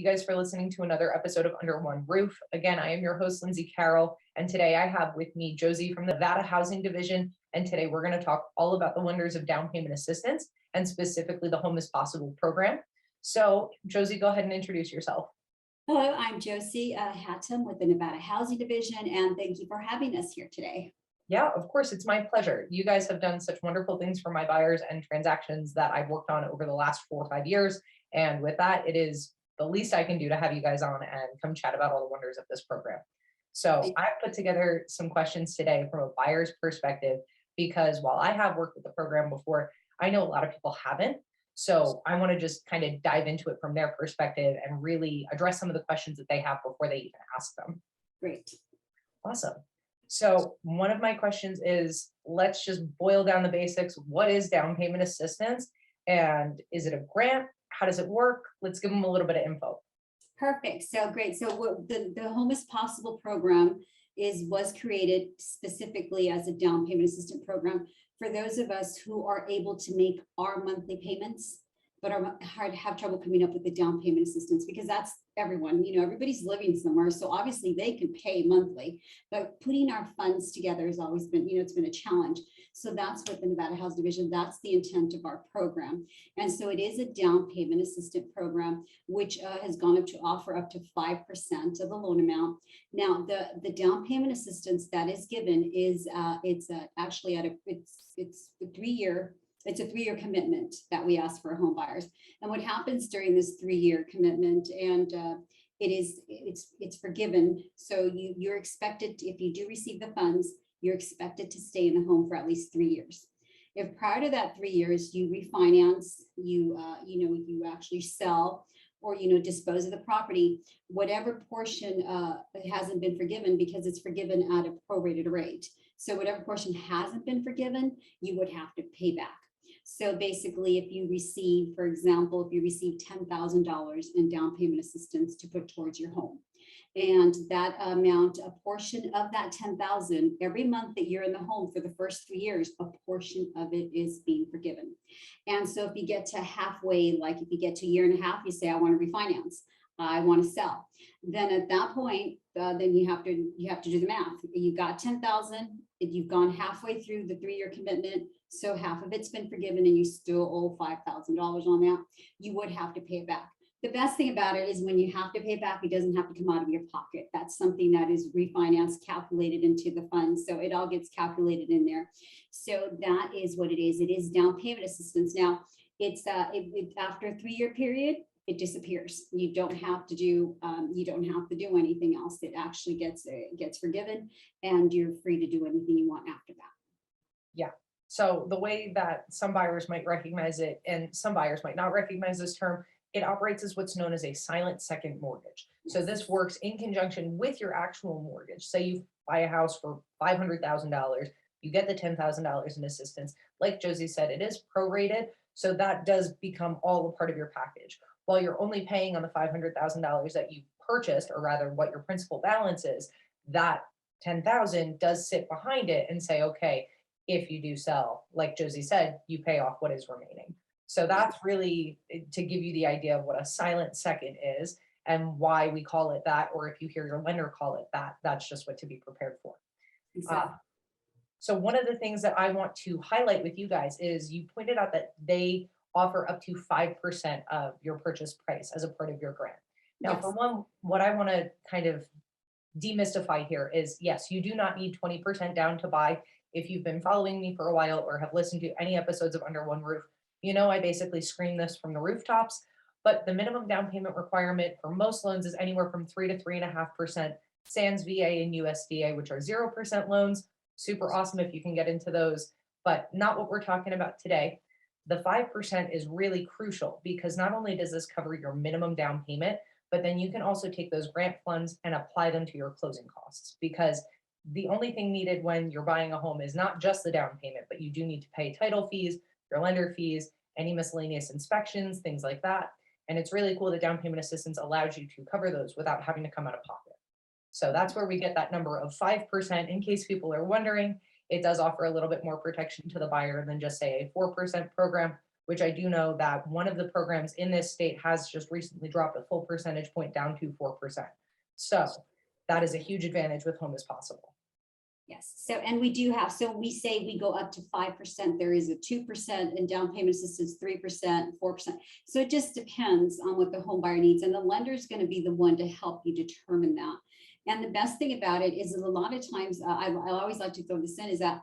you guys for listening to another episode of Under One Roof. Again, I am your host, Lindsay Carroll, and today I have with me Josie from the Nevada Housing Division. And today we're going to talk all about the wonders of down payment assistance and specifically the Home is Possible program. So, Josie, go ahead and introduce yourself. Hello, I'm Josie Hatem with the Nevada Housing Division, and thank you for having us here today. Yeah, of course, it's my pleasure. You guys have done such wonderful things for my buyers and transactions that I've worked on over the last 4 or 5 years. And with that, it is the least I can do to have you guys on and come chat about all the wonders of this program. So I've put together some questions today from a buyer's perspective, because while I have worked with the program before, I know a lot of people haven't. So I want to just kind of dive into it from their perspective and really address some of the questions that they have before they even ask them. Great. Awesome. So one of my questions is, let's just boil down the basics. What is down payment assistance? And is it a grant? How does it work? Let's give them a little bit of info. Perfect. So great. So what the Home is Possible program was created specifically as a down payment assistance program for those of us who are able to make our monthly payments, but have trouble coming up with the down payment assistance, because that's everyone, everybody's living somewhere. So obviously they can pay monthly, but putting our funds together has always been, it's been a challenge. So that's what the Nevada Housing Division, that's the intent of our program. And so it is a down payment assistant program, which has gone up to offer up to 5% of the loan amount. Now, the down payment assistance that is given is it's actually it's a 3-year. It's a 3-year commitment that we ask for home buyers. And what happens during this 3-year commitment, and it's forgiven. So you're expected to, if you do receive the funds, you're expected to stay in the home for at least 3 years. If prior to that 3 years you refinance, you actually sell, or dispose of the property, whatever portion hasn't been forgiven, because it's forgiven at a prorated rate. So whatever portion hasn't been forgiven, you would have to pay back. So basically, if you receive, for example, if you receive $10,000 in down payment assistance to put towards your home, and that amount, a portion of that $10,000, every month that you're in the home for the first 3 years, a portion of it is being forgiven. And so if you get to halfway, like if you get to 1.5 years, you say, I want to refinance, I want to sell. Then at that point, then you have to do the math. You got 10,000. You've gone halfway through the 3-year commitment, so half of it's been forgiven, and you still owe $5,000 on that. You would have to pay it back. The best thing about it is when you have to pay it back, it doesn't have to come out of your pocket. That's something that is refinanced, calculated into the fund. So it all gets calculated in there. So that is what it is. It is down payment assistance. Now, it's after a 3-year period, it disappears. You don't have to do anything else. It actually gets forgiven, and you're free to do anything you want after that. Yeah. So the way that some buyers might recognize it and some buyers might not recognize this term, it operates as what's known as a silent second mortgage. Yes. So this works in conjunction with your actual mortgage. Say you buy a house for $500,000, you get the $10,000 in assistance. Like Josie said, it is prorated, so that does become all a part of your package. While you're only paying on the $500,000 that you purchased, or rather what your principal balance is, that $10,000 does sit behind it and say, okay, if you do sell, like Josie said, you pay off what is remaining. So that's really to give you the idea of what a silent second is and why we call it that, or if you hear your lender call it that, that's just what to be prepared for. Exactly. So one of the things that I want to highlight with you guys is you pointed out that they offer up to 5% of your purchase price as a part of your grant. Now, Yes. for one, what I want to kind of demystify here is, yes, you do not need 20% down to buy. If you've been following me for a while or have listened to any episodes of Under One Roof, I basically scream this from the rooftops, but the minimum down payment requirement for most loans is anywhere from 3 to 3.5%, sans VA and USDA, which are 0% loans. Super awesome if you can get into those, but not what we're talking about today. The 5% is really crucial, because not only does this cover your minimum down payment, but then you can also take those grant funds and apply them to your closing costs, because the only thing needed when you're buying a home is not just the down payment, but you do need to pay title fees, your lender fees, any miscellaneous inspections, things like that. And it's really cool that down payment assistance allows you to cover those without having to come out of pocket. So that's where we get that number of 5%. In case people are wondering, it does offer a little bit more protection to the buyer than just say a 4% program, which I do know that one of the programs in this state has just recently dropped a full percentage point down to 4%. So that is a huge advantage with Home is Possible. Yes, so, and we do have, so we say we go up to 5%, there is a 2% and down payment assistance, 3%, 4%. So it just depends on what the home buyer needs, and the lender is going to be the one to help you determine that. And the best thing about it is that a lot of times, I always like to throw this in, is that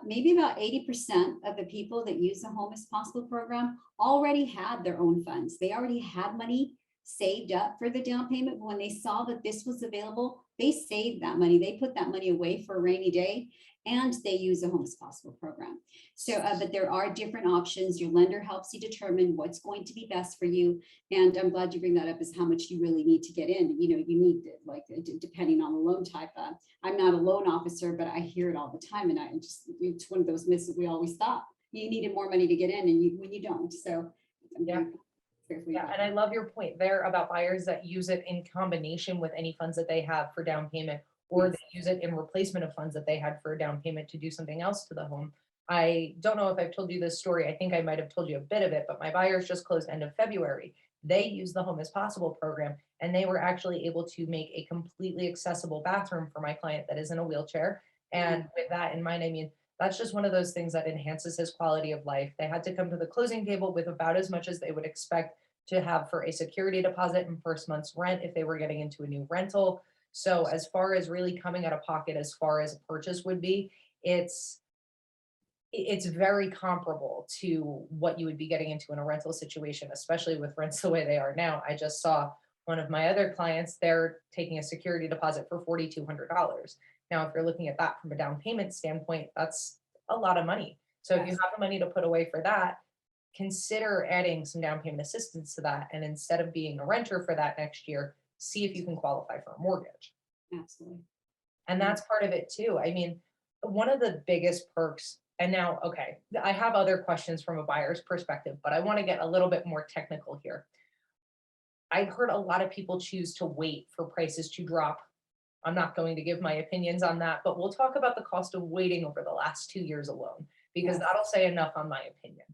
maybe about 80% of the people that use the Home is Possible program already had their own funds. They already had money saved up for the down payment. When they saw that this was available, they saved that money. They put that money away for a rainy day, and they use a Home is Possible program. So, but there are different options. Your lender helps you determine what's going to be best for you. And I'm glad you bring that up, is how much you really need to get in. You know, you need, like, depending on the loan type. I'm not a loan officer, but I hear it all the time. And it's one of those myths that we always thought you needed more money to get in, and when you don't. So yeah. Yeah, and I love your point there about buyers that use it in combination with any funds that they have for down payment, or they use it in replacement of funds that they had for a down payment to do something else to the home. I don't know if I've told you this story. I think I might have told you a bit of it, but my buyers just closed end of February. They used the Home is Possible program, and they were actually able to make a completely accessible bathroom for my client that is in a wheelchair. And with that in mind, I mean, that's just one of those things that enhances his quality of life. They had to come to the closing table with about as much as they would expect to have for a security deposit and first month's rent if they were getting into a new rental. So as far as really coming out of pocket, as far as a purchase would be, it's very comparable to what you would be getting into in a rental situation, especially with rents the way they are now. I just saw one of my other clients, they're taking a security deposit for $4,200. Now, if you're looking at that from a down payment standpoint, that's a lot of money. So if you have the money to put away for that, consider adding some down payment assistance to that. And instead of being a renter for that next year, see if you can qualify for a mortgage. Absolutely. And that's part of it too. I mean, one of the biggest perks, and now, okay, I have other questions from a buyer's perspective, but I want to get a little bit more technical here. I've heard a lot of people choose to wait for prices to drop. I'm not going to give my opinions on that, but we'll talk about the cost of waiting over the last 2 years alone, because that'll say enough on my opinion.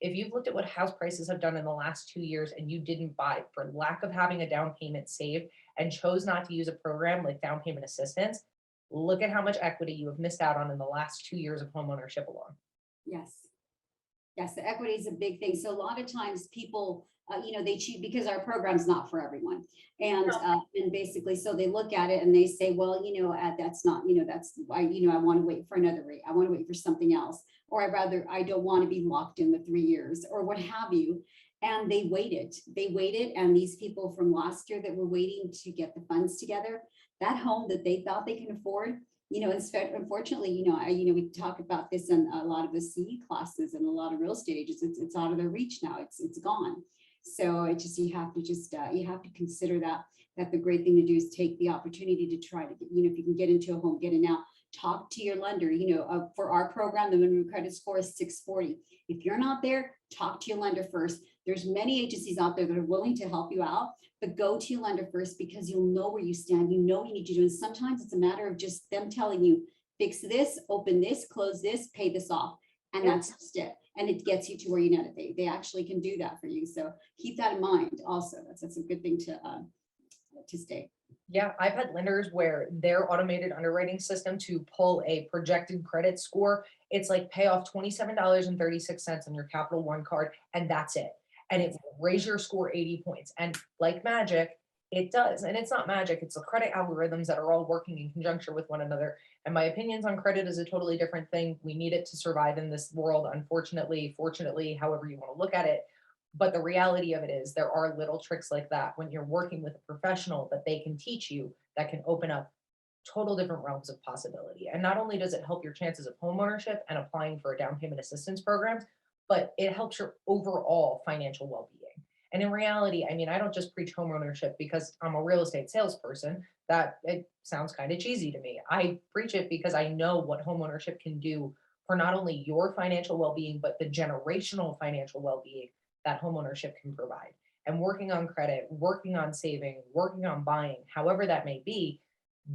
If you've looked at what house prices have done in the last 2 years and you didn't buy for lack of having a down payment saved and chose not to use a program like down payment assistance, look at how much equity you have missed out on in the last 2 years of homeownership alone. Yes. Yes, the equity is a big thing. So a lot of times people, they choose, because our program's not for everyone. And basically, so they look at it and they say, well, that's not, that's why, I want to wait for another rate. I want to wait for something else, or I don't want to be locked in the 3 years or what have you. And they waited, and these people from last year that were waiting to get the funds together, that home that they thought they can afford, unfortunately, we talk about this in a lot of the CE classes and a lot of real estate agents. It's out of their reach now. It's gone. So you have to consider that the great thing to do is take the opportunity to try to get, if you can get into a home, get in now. Talk to your lender. For our program, the minimum credit score is 640. If you're not there, talk to your lender first. There's many agencies out there that are willing to help you out, but go to your lender first, because you'll know where you stand. You know what you need to do. And sometimes it's a matter of just them telling you, fix this, open this, close this, pay this off. And that's just it. And it gets you to where you know that they actually can do that for you. So keep that in mind also. That's a good thing to state. Yeah, I've had lenders where their automated underwriting system to pull a projected credit score, it's like pay off $27.36 on your Capital One card, and that's it. And it will raise your score 80 points. And like magic, it does. And it's not magic, it's the credit algorithms that are all working in conjunction with one another. And my opinions on credit is a totally different thing. We need it to survive in this world, unfortunately, fortunately, however you want to look at it. But the reality of it is there are little tricks like that when you're working with a professional that they can teach you that can open up total different realms of possibility. And not only does it help your chances of homeownership and applying for a down payment assistance programs, but it helps your overall financial well-being. And in reality, I mean, I don't just preach homeownership because I'm a real estate salesperson. That it sounds kind of cheesy to me. I preach it because I know what homeownership can do for not only your financial well-being, but the generational financial well-being that homeownership can provide. And working on credit, working on saving, working on buying, however that may be,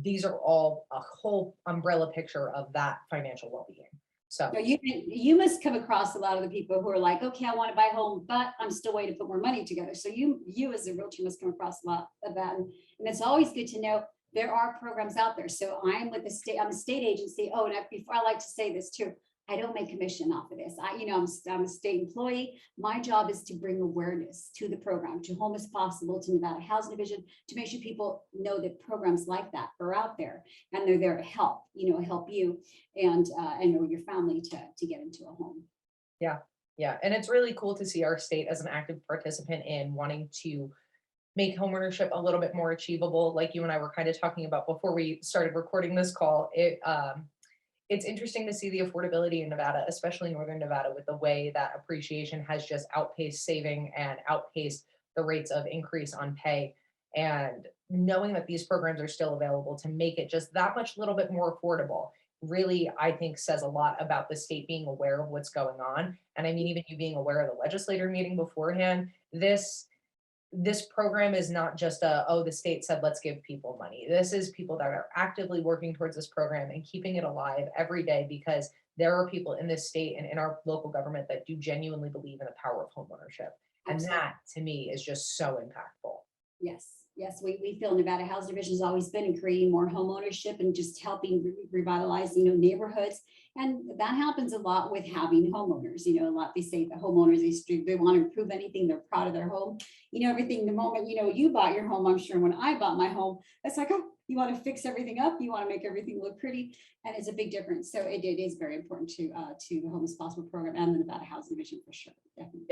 these are all a whole umbrella picture of that financial well-being. So No, you must come across a lot of the people who are like, okay, I want to buy a home, but I'm still waiting to put more money together. So you as a realtor must come across a lot of that. And it's always good to know there are programs out there. So I'm with the state, I'm a state agency. Oh, and before I like to say this too, I don't make commission off of this. I'm a state employee. My job is to bring awareness to the program, to Home is Possible, to Nevada Housing Division, to make sure people know that programs like that are out there and they're there to help, help you and or your family to get into a home. yeah, yeah. And it's really cool to see our state as an active participant in wanting to make homeownership a little bit more achievable. Like you and I were kind of talking about before we started recording this call, it's interesting to see the affordability in Nevada, especially Northern Nevada, with the way that appreciation has just outpaced saving and outpaced the rates of increase on pay. And knowing that these programs are still available to make it just that much little bit more affordable really, I think, says a lot about the state being aware of what's going on. And I mean, even you being aware of the legislator meeting beforehand, this program is not just oh, the state said let's give people money. This is people that are actively working towards this program and keeping it alive every day, because there are people in this state and in our local government that do genuinely believe in the power of homeownership. And Absolutely. that to me is just so impactful. Yes, we feel Nevada Housing Division has always been in creating more home ownership and just helping revitalize, neighborhoods. And that happens a lot with having homeowners. A lot they say the homeowners, they want to improve anything, they're proud of their home. Everything the moment, you bought your home, I'm sure when I bought my home, it's like, oh, you want to fix everything up, you want to make everything look pretty. And it's a big difference. So it is very important to the Home is Possible program and the Nevada Housing Division for sure. Definitely.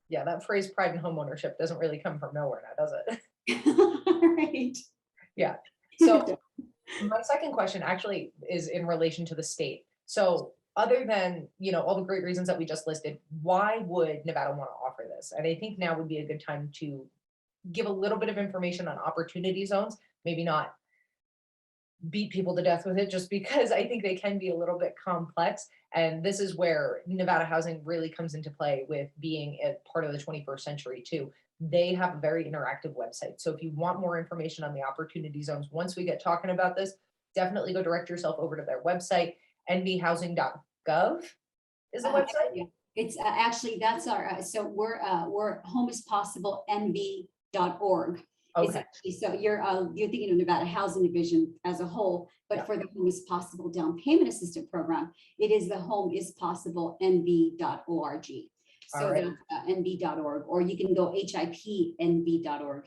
Yeah, that phrase pride in home ownership doesn't really come from nowhere now, does it? Right. Yeah. So my second question actually is in relation to the state. So other than, all the great reasons that we just listed, why would Nevada want to offer this? And I think now would be a good time to give a little bit of information on opportunity zones, maybe not beat people to death with it, just because I think they can be a little bit complex. And this is where Nevada Housing really comes into play with being a part of the 21st century too. They have a very interactive website. So if you want more information on the opportunity zones, once we get talking about this, definitely go direct yourself over to their website. nvhousing.gov is the website. Yeah. It's actually, that's our, so we're Home is Possible NV.org. Okay. So you're thinking of Nevada Housing Division as a whole, but Yeah. for the Home is Possible Down Payment Assistance Program, it is the Home is Possible NV.org. So Right. that's nv.org, or you can go hipnv.org,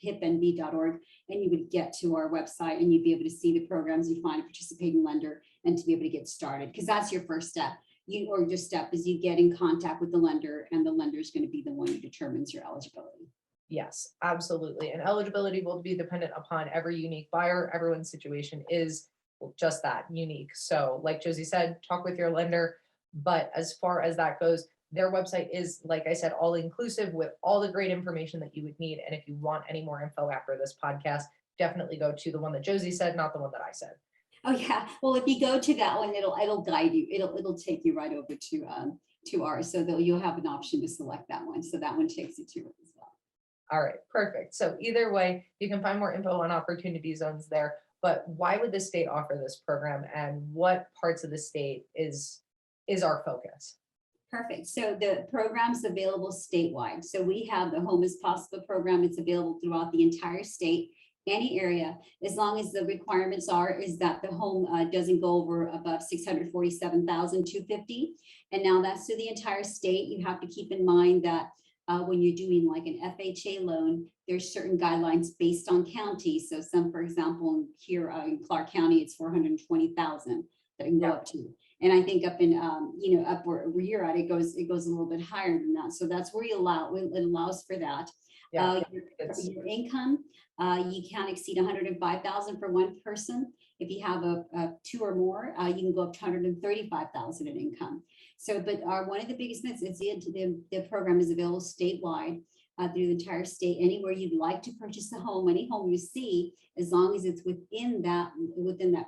hipnv.org, and you would get to our website and you'd be able to see the programs, you find a participating lender, and to be able to get started, because that's your first step. Your step is you get in contact with the lender, and the lender is going to be the one who determines your eligibility. Yes, absolutely. And eligibility will be dependent upon every unique buyer. Everyone's situation is just that, unique. So like Josie said, talk with your lender. But as far as that goes, their website is, like I said, all inclusive with all the great information that you would need. And if you want any more info after this podcast, definitely go to the one that Josie said, not the one that I said. Oh yeah. Well, if you go to that one, it'll guide you. It'll take you right over to ours. So that you'll have an option to select that one. So that one takes you to it as well. All right, perfect. So either way, you can find more info on opportunity zones there. But why would the state offer this program, and what parts of the state is our focus? Perfect. So the program's available statewide. So we have the Home is Possible program. It's available throughout the entire state, any area, as long as the requirements is that the home doesn't go over above 647,250. And now that's through the entire state. You have to keep in mind that when you're doing like an FHA loan, there's certain guidelines based on county. So some, for example, here in Clark County, it's 420,000 that can go up to. And I think up in, up where you're at, it goes a little bit higher than that. So that's where it allows for that. Yeah, Your income, you can't exceed 105,000 for one person. If you have a two or more, you can go up to 135,000 in income. So, but one of the biggest myths is the program is available statewide through the entire state. Anywhere you'd like to purchase a home, any home you see, as long as it's within that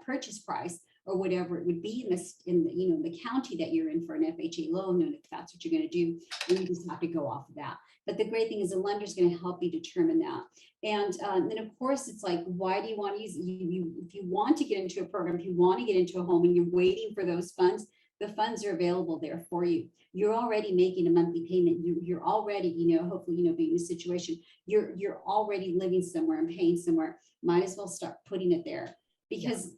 purchase price, or whatever it would be in the county that you're in for an FHA loan, and if that's what you're going to do, then you just have to go off of that. But the great thing is the lender is going to help you determine that. And then of course it's like, why do you want to use it? If you want to get into a program, if you want to get into a home and you're waiting for those funds, the funds are available there for you. You're already making a monthly payment. You're already, hopefully, being in a situation, you're already living somewhere and paying somewhere. Might as well start putting it there. Because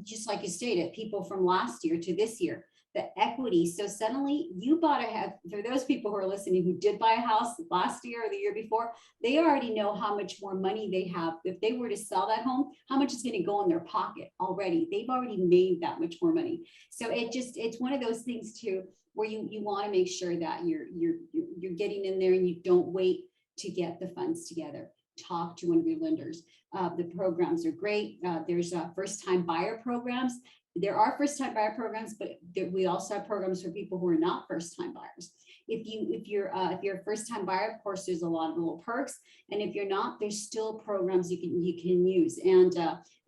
just like you stated, people from last year to this year, the equity. So suddenly you bought a house. For those people who are listening who did buy a house last year or the year before, they already know how much more money they have. If they were to sell that home, how much is going to go in their pocket already. They've already made that much more money. So it's one of those things too, where you want to make sure that you're getting in there and you don't wait to get the funds together. Talk to one of your lenders. The programs are great. There's first-time buyer programs. There are first-time buyer programs, but we also have programs for people who are not first-time buyers. If you're a first-time buyer, of course, there's a lot of little perks, and if you're not, there's still programs you can use. And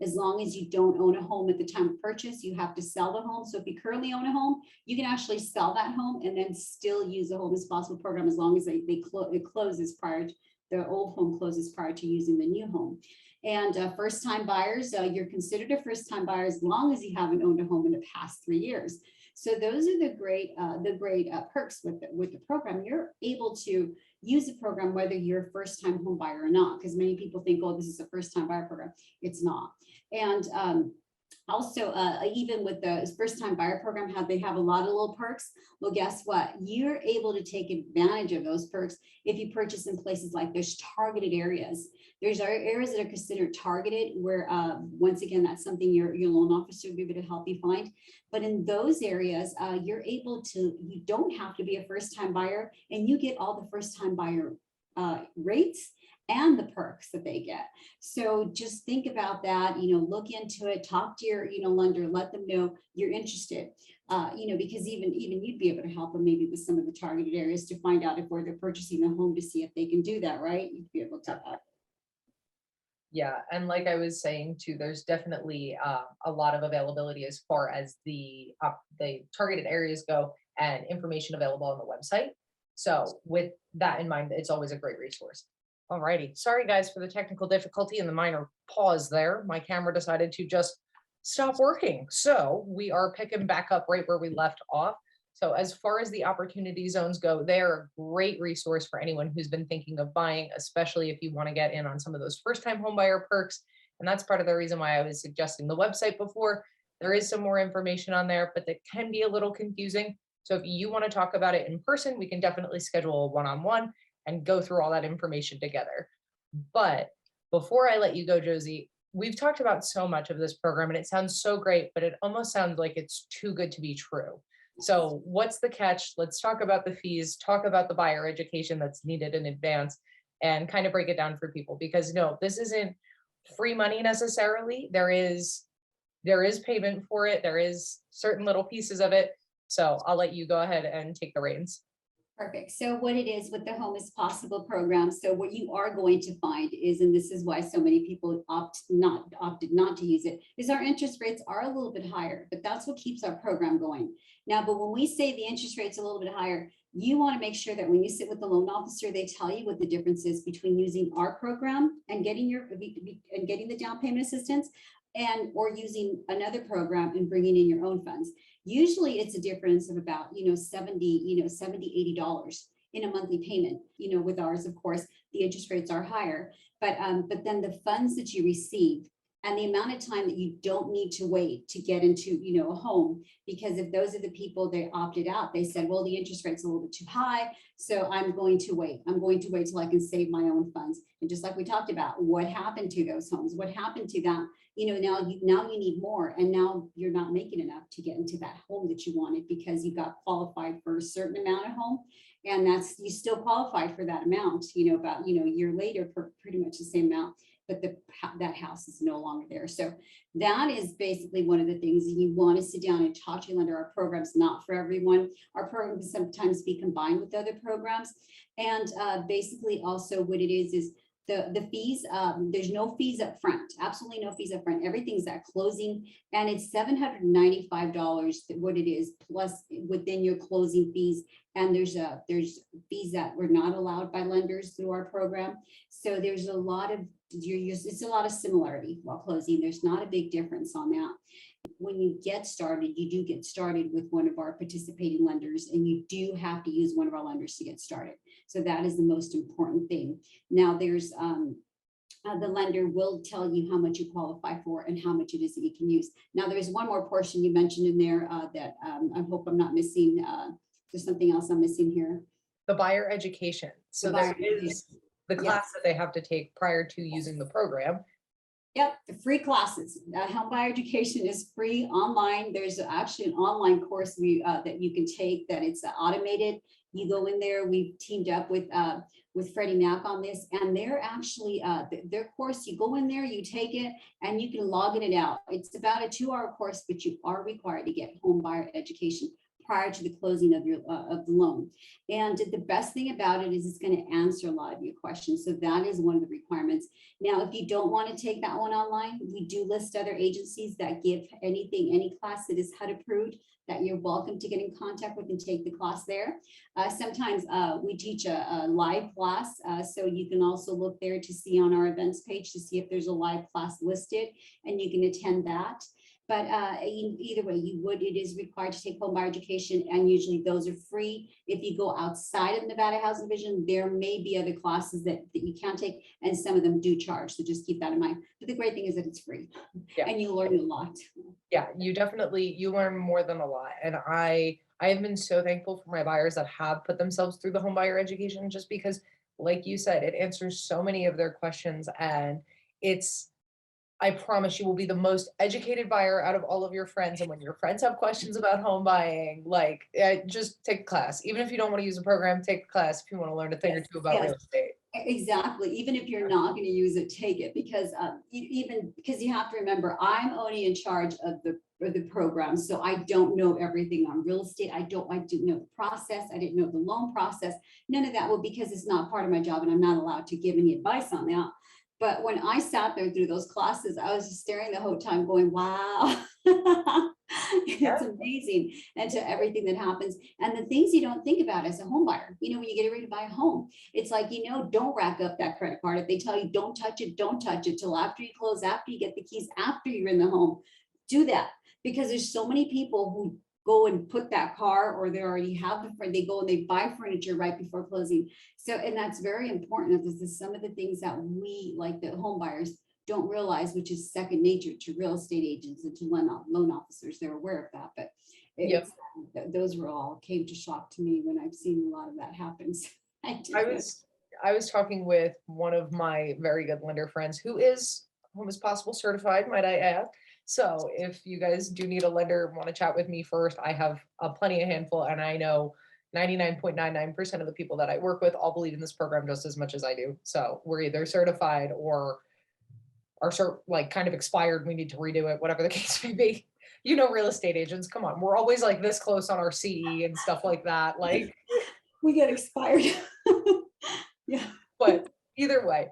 as long as you don't own a home at the time of purchase, you have to sell the home. So if you currently own a home, you can actually sell that home and then still use the Home as Possible program as long as it closes prior to the old home closes prior to using the new home. And first-time buyers, you're considered a first-time buyer as long as you haven't owned a home in the past 3 years. So those are the great perks with the program. You're able to use the program whether you're a first-time home buyer or not, because many people think, oh, this is a first-time buyer program. It's not. And also, even with the first-time buyer program, they have a lot of little perks. Well, guess what? You're able to take advantage of those perks if you purchase in places like there's targeted areas. There's areas that are considered targeted where, once again, that's something your loan officer will be able to help you find. But in those areas, you don't have to be a first-time buyer, and you get all the first-time buyer rates and the perks that they get. So just think about that, look into it, talk to your, lender, let them know you're interested, because even you'd be able to help them maybe with some of the targeted areas to find out if where they're purchasing a home to see if they can do that, right? You'd be able to. Yeah, and like I was saying too, there's definitely a lot of availability as far as the targeted areas go and information available on the website. So with that in mind, it's always a great resource. Alrighty, sorry guys for the technical difficulty and the minor pause there. My camera decided to just stop working. So we are picking back up right where we left off. So as far as the opportunity zones go, they're a great resource for anyone who's been thinking of buying, especially if you want to get in on some of those first-time homebuyer perks. And that's part of the reason why I was suggesting the website before. There is some more information on there, but that can be a little confusing. So if you want to talk about it in person, we can definitely schedule a one-on-one and go through all that information together. But before I let you go, Josie, we've talked about so much of this program and it sounds so great, but it almost sounds like it's too good to be true. So what's the catch? Let's talk about the fees, talk about the buyer education that's needed in advance, and kind of break it down for people, because no, this isn't free money necessarily. There is payment for it. There is certain little pieces of it. So I'll let you go ahead and take the reins. Perfect. So what it is with the Home as Possible program, so what you are going to find is, and this is why so many people opted not to use it, is our interest rates are a little bit higher, but that's what keeps our program going. Now, but when we say the interest rate's a little bit higher, you want to make sure that when you sit with the loan officer, they tell you what the difference is between using our program and getting the down payment assistance, or using another program and bringing in your own funds. Usually it's a difference of about, $70, $80 in a monthly payment. With ours, of course, the interest rates are higher, but then the funds that you receive and the amount of time that you don't need to wait to get into, a home, because if those are the people that opted out, they said, well, the interest rate's a little bit too high, so I'm going to wait. I'm going to wait till I can save my own funds. And just like we talked about, what happened to those homes? What happened to that? Now you need more, and now you're not making enough to get into that home that you wanted because you got qualified for a certain amount of home, and you still qualified for that amount, about, a year later for pretty much the same amount, but that house is no longer there. So that is basically one of the things that you want to sit down and talk to your lender. Our program's not for everyone. Our program can sometimes be combined with other programs. And basically also what it is The fees, there's no fees up front, absolutely no fees up front. Everything's at closing, and it's $795 what it is, plus within your closing fees. And there's fees that were not allowed by lenders through our program. So there's a lot of, it's a lot of similarity while closing. There's not a big difference on that. When you get started, you do get started with one of our participating lenders, and you do have to use one of our lenders to get started. So that is the most important thing. Now there's the lender will tell you how much you qualify for and how much it is that you can use. Now there's one more portion you mentioned in there that I hope I'm not missing. There's something else I'm missing here. The buyer education. So The this buyer is the class that they have to take prior to using the program. Yep, the free classes. Home buyer education is free online. There's actually an online course that you can take that it's automated. You go in there. We've teamed up with Freddie Mac on this, and they're actually their course. You go in there, you take it, and you can log in and out. It's about a 2-hour course, but you are required to get home buyer education prior to the closing of your of the loan. And the best thing about it is it's going to answer a lot of your questions. So that is one of the requirements. Now, if you don't want to take that one online, we do list other agencies that give any class that is HUD approved, that you're welcome to get in contact with and take the class there. Sometimes we teach a live class, so you can also look there to see on our events page to see if there's a live class listed, and you can attend that. But either way, it is required to take home buyer education, and usually those are free. If you go outside of Nevada Housing Division, there may be other classes that you can take, and some of them do charge. So just keep that in mind. But the great thing is that it's free, and you learn a lot. Yeah, you learn more than a lot. And I have been so thankful for my buyers that have put themselves through the home buyer education, just because, like you said, it answers so many of their questions, and I promise you will be the most educated buyer out of all of your friends. And when your friends have questions about home buying, just take a class. Even if you don't want to use a program, take a class if you want to learn a thing or two about real estate. Exactly. Even if you're not going to use it, take it, because because you have to remember, I'm only in charge of the program. So I don't know everything on real estate. I didn't know the process. I didn't know the loan process. None of that. Well, because it's not part of my job and I'm not allowed to give any advice on that. But when I sat there through those classes, I was just staring the whole time going, wow, it's amazing. And to everything that happens and the things you don't think about as a home buyer, when you get ready to buy a home, it's like, don't rack up that credit card. If they tell you, don't touch it till after you close, after you get the keys, after you're in the home, do that. Because there's so many people who go and put that car, or they already have they go and they buy furniture right before closing. So, and that's very important. This is some of the things that we, like the home buyers, don't realize, which is second nature to real estate agents and to loan officers. They're aware of that, but those were all came to shock to me when I've seen a lot of that happen. So I was talking with one of my very good lender friends who is Home as Possible certified, might I add. So if you guys do need a lender, want to chat with me first, I have plenty of handful, and I know 99.99% of the people that I work with all believe in this program just as much as I do. So we're either certified or are kind of expired. We need to redo it, whatever the case may be. Real estate agents, come on, we're always like this close on our CE and stuff like that. Like we get expired. Yeah. But either way,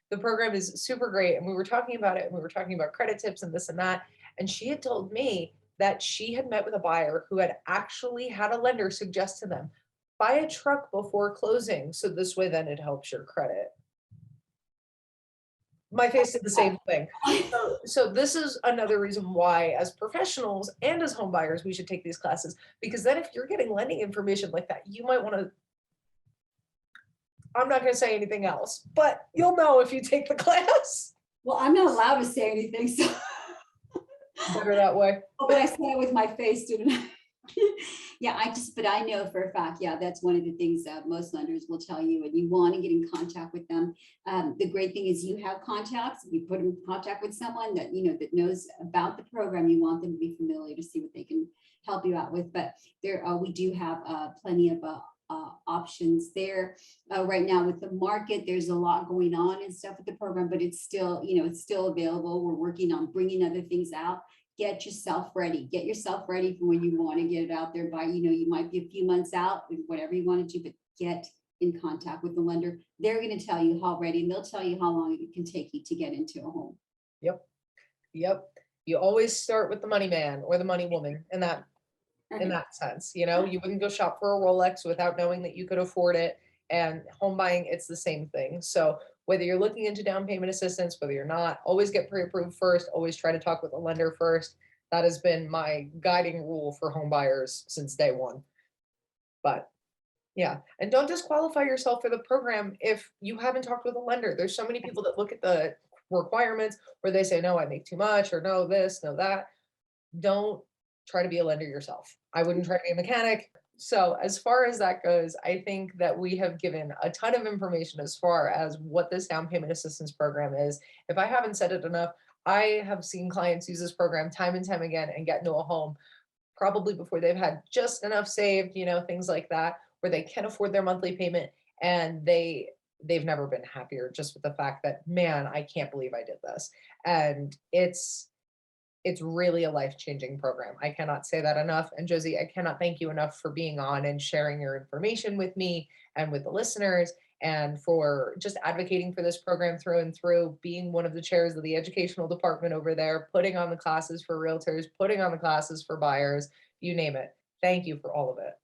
the program is super great. And we were talking about it, and we were talking about credit tips and this and that. And she had told me that she had met with a buyer who had actually had a lender suggest to them, buy a truck before closing. So this way, then it helps your credit. My face did the same thing. So this is another reason why, as professionals and as home buyers, we should take these classes, because then if you're getting lending information like that, you might want to, I'm not going to say anything else, but you'll know if you take the class. Well, I'm not allowed to say anything, so better that way. Oh, but I said it with my face, didn't I? Yeah, but I know for a fact, that's one of the things that most lenders will tell you, and you want to get in contact with them. The great thing is you have contacts. You put them in contact with someone that, that knows about the program. You want them to be familiar to see what they can help you out with. But we do have plenty of options there right now with the market. There's a lot going on and stuff with the program, but it's still, it's still available. We're working on bringing other things out. Get yourself ready for when you want to get it out there by, you might be a few months out with whatever you want to do, but get in contact with the lender, they're going to tell you how ready, and they'll tell you how long it can take you to get into a home. Yep. Yep. You always start with the money man or the money woman in that sense. You know, you wouldn't go shop for a Rolex without knowing that you could afford it. And home buying, it's the same thing. So whether you're looking into down payment assistance, whether you're not, always get pre-approved first, always try to talk with a lender first. That has been my guiding rule for home buyers since day one. But yeah, and don't disqualify yourself for the program if you haven't talked with a lender. There's so many people that look at the requirements where they say, no, I make too much, or no, this, no, that. Don't try to be a lender yourself. I wouldn't try to be a mechanic. So as far as that goes, I think that we have given a ton of information as far as what this down payment assistance program is. If I haven't said it enough, I have seen clients use this program time and time again and get into a home probably before they've had just enough saved, you know, things like that, where they can afford their monthly payment, and they've never been happier just with the fact that, man, I can't believe I did this. And it's really a life-changing program. I cannot say that enough. And Josie, I cannot thank you enough for being on and sharing your information with me and with the listeners, and for just advocating for this program through and through, being one of the chairs of the educational department over there, putting on the classes for realtors, putting on the classes for buyers, you name it. Thank you for all of it.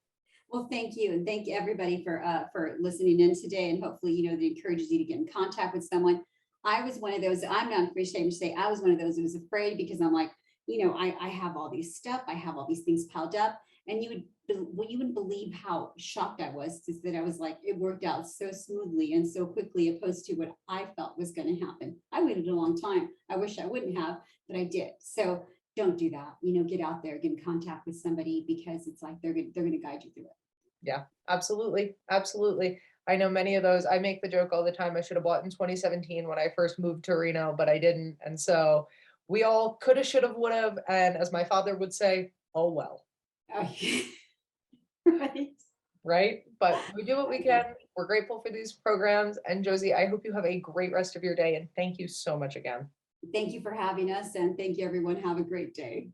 Well, thank you. And thank you everybody for listening in today. And hopefully, you know, that encourages you to get in contact with someone. I was one of those, I'm not ashamed to say, I was one of those who was afraid, because I'm like, you know, I have all these stuff, I have all these things piled up. And you wouldn't believe how shocked I was, just that I was like, it worked out so smoothly and so quickly, opposed to what I felt was going to happen. I waited a long time. I wish I wouldn't have, but I did. So don't do that. You know, get out there, get in contact with somebody, because it's like they're going to guide you through it. Yeah, absolutely. Absolutely. I know many of those. I make the joke all the time. I should have bought in 2017 when I first moved to Reno, but I didn't. And so we all could have, should have, would have. And as my father would say, oh, well, Right. right? But we do what we can. We're grateful for these programs. And Josie, I hope you have a great rest of your day. And thank you so much again. Thank you for having us, and thank you everyone. Have a great day.